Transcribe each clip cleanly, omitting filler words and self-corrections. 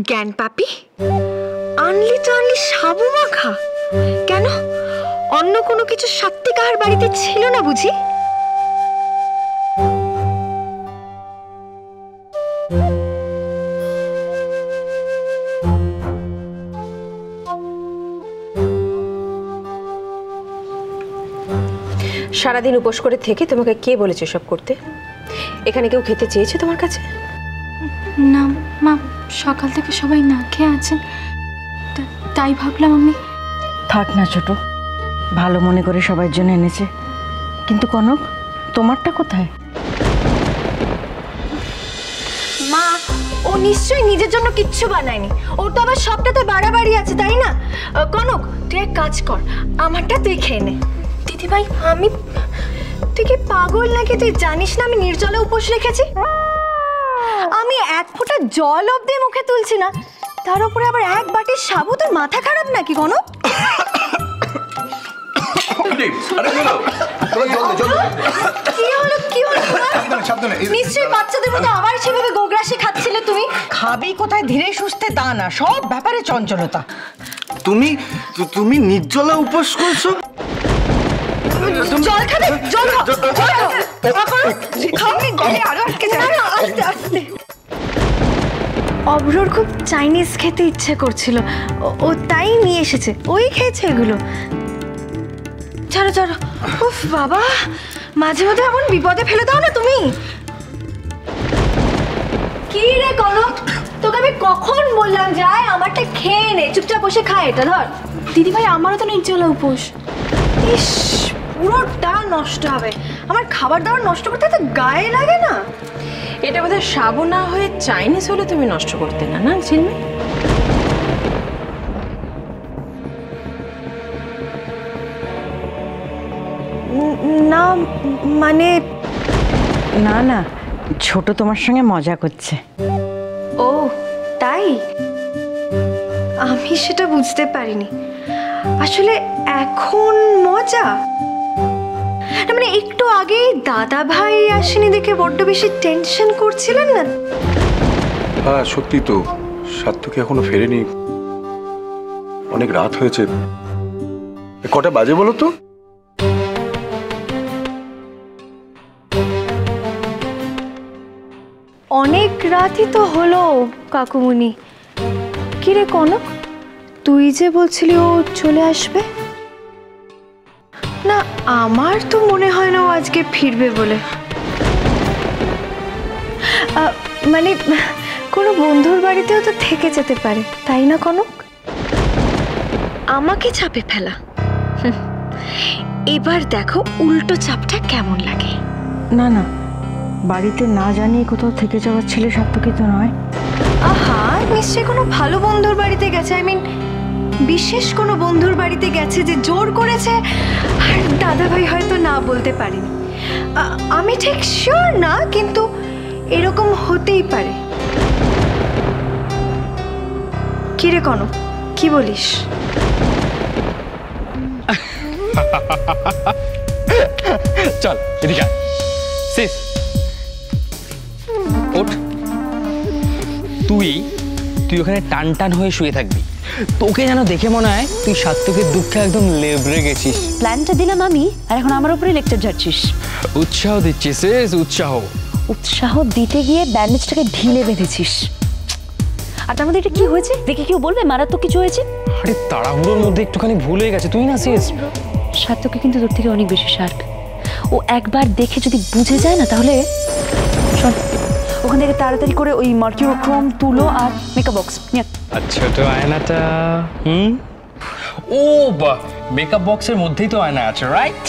জ্ঞান পাপি আনলি তো আনলি সাবু মাখা। কেন অন্য কোনো কিছু সত্যি কাহার বাড়িতে ছিল না বুঝি? সারাদিন উপোস করে থেকে তোমাকে কে বলেছে সব করতে? এখানে কেউ খেতে চেয়েছে তোমার কাছে? না মা, সকাল থেকে সবাই না খেয়ে আছেন, তাই ভাবলাম আমি। থাক না ছোট, ভালো মনে করে সবার জন্য এনেছে, কিন্তু কনক তোমারটা কোথায়? মা, ও নিশ্চয়ই নিজের জন্য কিচ্ছু বানায়নি, ওর তো আবার সবটাতে বাড়াবাড়ি আছে, তাই না? কনক তুই এক কাজ কর, আমারটা তুই খেয়ে নে। দিদি ভাই তুই কি পাগল নাকি? তুই জানিস না আমি নির্জলা উপোস রেখেছি। আমি এক ফোঁটা জল অবধি মুখে তুলছি না, তার উপরে আবার এক বাটির সাবু। তোর মাথা খারাপ নাকি কনক? নিশ্চয়ই বাচ্চাদের মতো আবার সেভাবে গোগ্রাসে খাচ্ছিলে তুমি। খাবি কোথায় ধীরে সুস্থে তা না, সব ব্যাপারে চঞ্চলতা। তুমি নির্জলা উপোস করছো? জল খাবে, জল আস্তে। অভ্রর খুব চাইনিজ খেতে ইচ্ছে করছিল, ও তাই নিয়ে এসেছে, ওই খেয়েছে এগুলো। ছাড়ো ছাড়ো। উফ বাবা, মাঝে মাঝে এমন বিপদে ফেলে দাও না তুমি। কি রে কনক, তোকে আমি কখন বললাম যাই আমারটা খেয়ে নে, চুপচাপ বসে খা এটা। ধর দিদি ভাই, আমারও তো নির্জলা উপোস। ইস, পুরোটা নষ্ট হবে। আমার খাবার দাবার নষ্ট করতে তো গায়ে লাগে না। এটা বোধহয় সাবু না হয়ে চাইনিজ হলে তুমি নষ্ট করতে না, না ঝিলমিল? না মানে না না, ছোট তোমার সঙ্গে মজা করছে। ও তাই? আমি সেটা বুঝতে পারিনি। আসলে এখন মজা না, মানে একটু আগে দাদা ভাই আসেনি দেখে বড্ড বেশি টেনশন করছিলেন না? হ্যাঁ সত্যি তো, সার্থকী এখনো ফেরেনি, অনেক রাত হয়েছে। কটা বাজে বলো তো? অনেক রাতই তো হলো কাকুমুনি। কিরে কনক, তুই যে বলছিলি ও চলে আসবে? না, আমার তো মনে হয় না ও আজকে ফিরবে বলে। মানে কোনো বন্ধুর বাড়িতেও তো থেকে যেতে পারে, তাই না কনক? আমাকে চাপে ফেলা, এবার দেখো উল্টো চাপটা কেমন লাগে। না না, বাড়িতে না জানিয়ে কোথাও থেকে যাওয়ার ছেলে সার্থকী তো নয়। আহা, নিশ্চয়ই কোনো ভালো বন্ধুর বাড়িতে গেছে, আই মিন বিশেষ কোনো বন্ধুর বাড়িতে গেছে যে জোর করেছে, আর দাদা ভাই হয়তো না বলতে পারেনি। আমি ঠিক শিওর না, কিন্তু এরকম হতেই পারে। কি রে কনক, কি বলিস? চল এদিকে শেষ ওঠ। তুই ওখানে টান টান হয়ে শুয়ে থাকবি। তোকে যেন দেখে মনে হয় তুই সার্থকের দুঃখে একদম লেবড়ে গেছিস। প্ল্যানটা দিলাম আমি, আর এখন আমার উপরে লেকচার ঝাড়ছিস। উৎসাহ দিচ্ছিস শেষ, উৎসাহ দিতে গিয়ে ব্যান্ডেজটাকে ঢিলে বেঁধেছিস। আর তার মধ্যে এটা কি হয়েছে দেখে কেউ বলবে মারাত্মক কিছু হয়েছে? আরে তাড়াহুড়োর মধ্যে একটুখানি ভুল হয়ে গেছে, তুই না শেষ। সার্থকী কিন্তু তোর থেকে অনেক বেশি শার্প। ও একবার দেখে যদি বুঝে যায় না, তাহলে শোন, ওখান থেকে তাড়াতাড়ি করে ওই মার্কিউরোক্রোম তুলো আর মেকআপ বক্স নিয়ে। আচ্ছা, তো আয়নাটা ও বাহ, মেকআপ বক্সের মধ্যেই তো আয়না আছে, রাইট?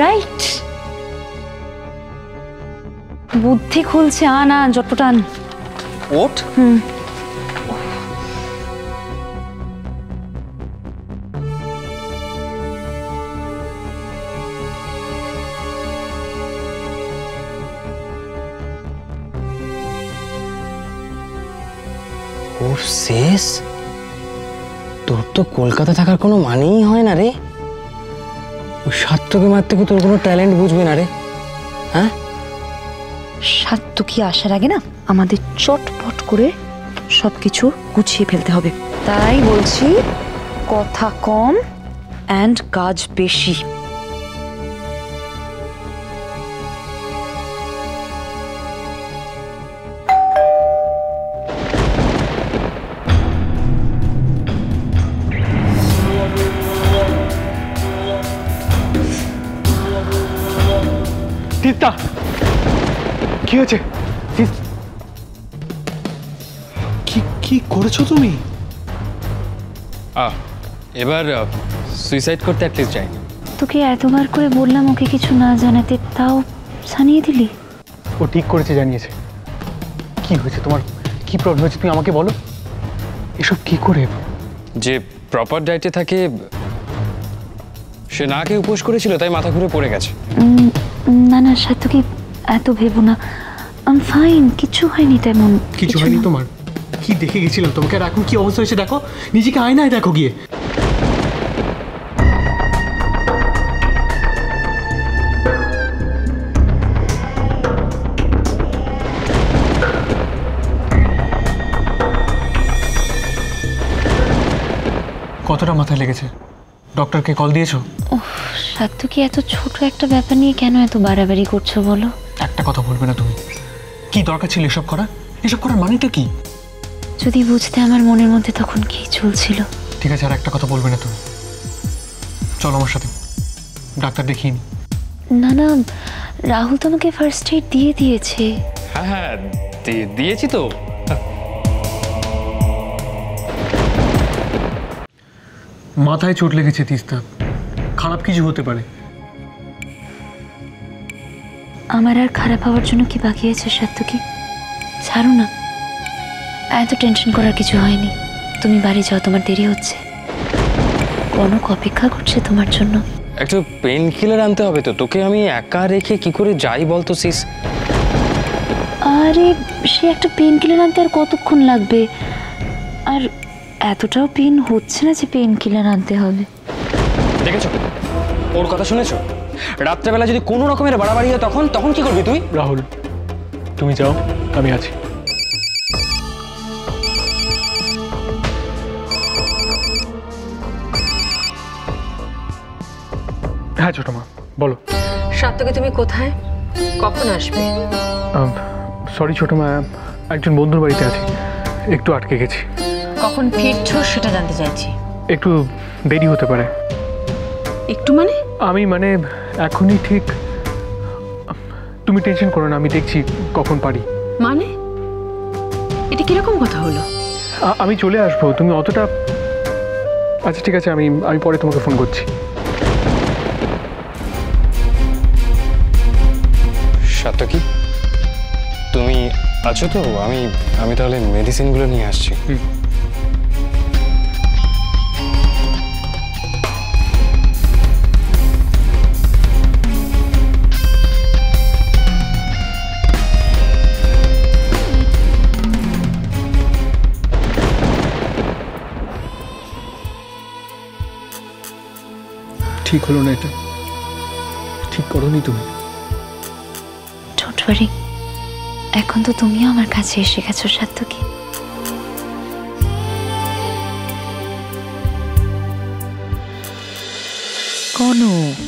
রাইট, বুদ্ধি খুলছে। আনা জটপটান ওঠ। ওর শেষ, তোর তো কলকাতা থাকার কোনো মানেই হয় না রে। ওই সার্থকী মারতে কি তোর কোনো ট্যালেন্ট বুঝবে না রে? হ্যাঁ, সার্থকী আসার আগে না আমাদের চটপট করে সব কিছু গুছিয়ে ফেলতে হবে। তাই বলছি, কথা কম অ্যান্ড কাজ বেশি। তিস্তা, কি হয়েছে? কি কি করেছো তুমি? এবার সুইসাইড করতে অ্যাটলিস্ট যায়নি। তোকে এতবার করে বললাম ওকে কিছু না জানাতে, তাও জানিয়ে দিলি। ও ঠিক করেছে, জানিয়েছে। কি হয়েছে তোমার? কি প্রবলেম হয়েছে তুমি আমাকে বলো। এসব কি করে? যে প্রপার ডায়েটে থাকে সে না খেয়ে উপোস করেছিল, তাই মাথা ঘুরে পড়ে গেছে। না না সাত্তকী, এত ভেবো না। আম ফাইন, কিছু হয়নি তেমন। কিছু হয়নি তোমার? কি দেখে গেছিলাম তোমাকে, আর এখন কি অবস্থা হয়েছে দেখো। নিজেকে আয়নায় দেখো গিয়ে। কতটা মাথায় লেগেছে? ডক্টরকে কল দিয়েছো? সাত্তকী, এত ছোট একটা ব্যাপার নিয়ে কেন এত বাড়াবাড়ি করছো বলো? একটা কথা বলবে না তুমি? কি দরকার ছিল এসব করার? এসব করার মানেটা কি? যদি বুঝতে আমার মনের মধ্যে তখন কি চলছিল। ঠিক আছে, আর একটা কথা বলবে না তুমি। চলো আমার সাথে, ডাক্তার দেখিয়ে নি। না না, রাহুল তোমাকে ফার্স্ট এড দিয়ে দিয়েছে। হ্যাঁ হ্যাঁ, দিয়েছি তো। মাথায় চোট লেগেছে তিস্তা, খারাপ কিছু হতে পারে। আমার আর খারাপ হওয়ার জন্য কি বাকি আছে সাত্তকী? ছাড়ো না, এত টেনশন করার কিছু হয়নি। তুমি বাড়ি যাও, তোমার দেরি হচ্ছে। কনক অপেক্ষা করছে তোমার জন্য। একটু পেন কিলার আনতে হবে তো। তোকে আমি একা রেখে কি করে যাই বলতো সিস? আরে সে একটা পেন কিলার আনতে আর কতক্ষণ লাগবে? আর এতটাও পেন হচ্ছে না যে পেন কিলার আনতে হবে। দেখেছো ওর কথা শুনেছো? রাত্রেবেলা যদি কোনো রকমের বাড়াবাড়ি হয় তখন তখন কি করবি তুই? রাহুল, তুমি যাও, আমি আছি। হ্যাঁ ছোট মা, বলো। সাত্তকী, তুমি কোথায়? কখন আসবে? সরি ছোট মা, একজন বন্ধুর বাড়িতে আছি, একটু আটকে গেছি। কখন ফিরছো সেটা জানতে চাইছি। একটু দেরি হতে পারে। একটু মানে? আমি মানে এখনই ঠিক। তুমি টেনশন করো না, আমি দেখছি কখন পারি। মানে এটা কিরকম কথা হলো? আমি চলে আসবো, তুমি অতটা। আচ্ছা ঠিক আছে, আমি পরে তোমাকে ফোন করছি। সাত্তকী, তুমি আছো তো? আমি তাহলে মেডিসিনগুলো নিয়ে আসছি। ঠিক হলো না এটা, ঠিক করোনি তুমি। ডোন্ট ওয়ারি, এখন তো তুমিও আমার কাছে এসে গেছো সাত্তকী। কনক,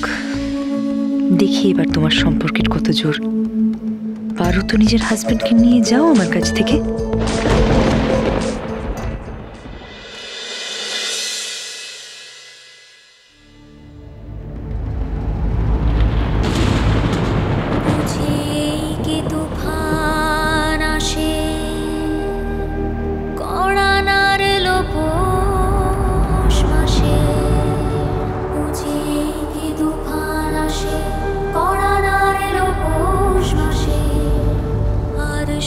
দেখি এবার তোমার সম্পর্কের কত জোর। পারো তো নিজের হাজবেন্ডকে নিয়ে যাও আমার কাছ থেকে।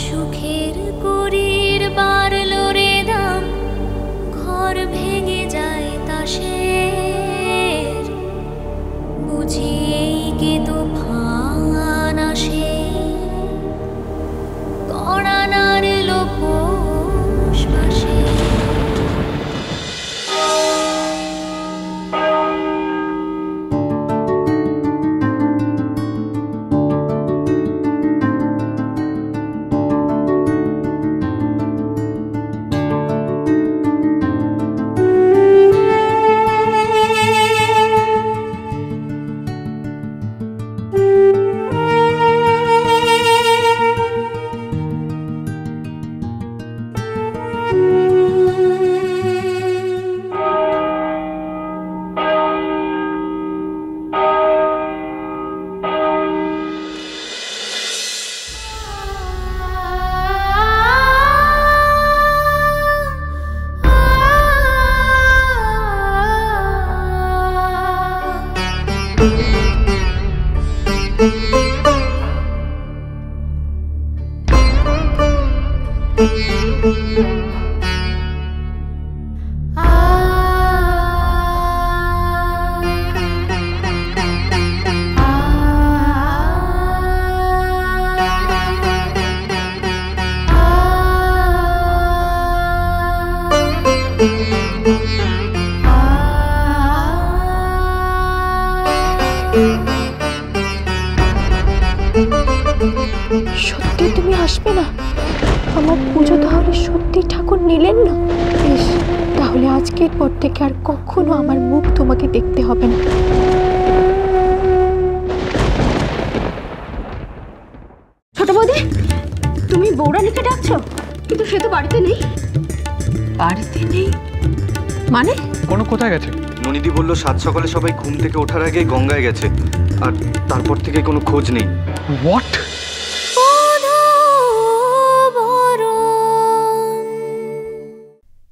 সুখের করির বা সত্যি তুমি আসবে না? আমার পুজো তাহলে সত্যি ঠাকুর নিলেন না? বেশ, তাহলে আজকের পর থেকে আর কখনো আমার মুখ তোমাকে দেখতে হবে না। ছোট বৌদি, তুমি বৌরানীকে ডাকছো, কিন্তু সে তো বাড়িতে নেই। বাড়িতে নেই মানে? কোনো কোথায় গেছে? ননিদি বলল সাত সকালে সবাই ঘুম থেকে ওঠার আগে গঙ্গায় গেছে, আর তারপর থেকে কোনো খোঁজ নেই। হোয়াট?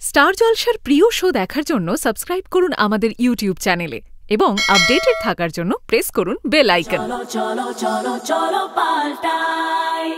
স্টার জলসার প্রিয় শো দেখার জন্য সাবস্ক্রাইব করুন আমাদের ইউটিউব চ্যানেলে এবং আপডেটেড থাকার জন্য প্রেস করুন বেল আইকন। চলো চলো চলো চলো পাল্টাই।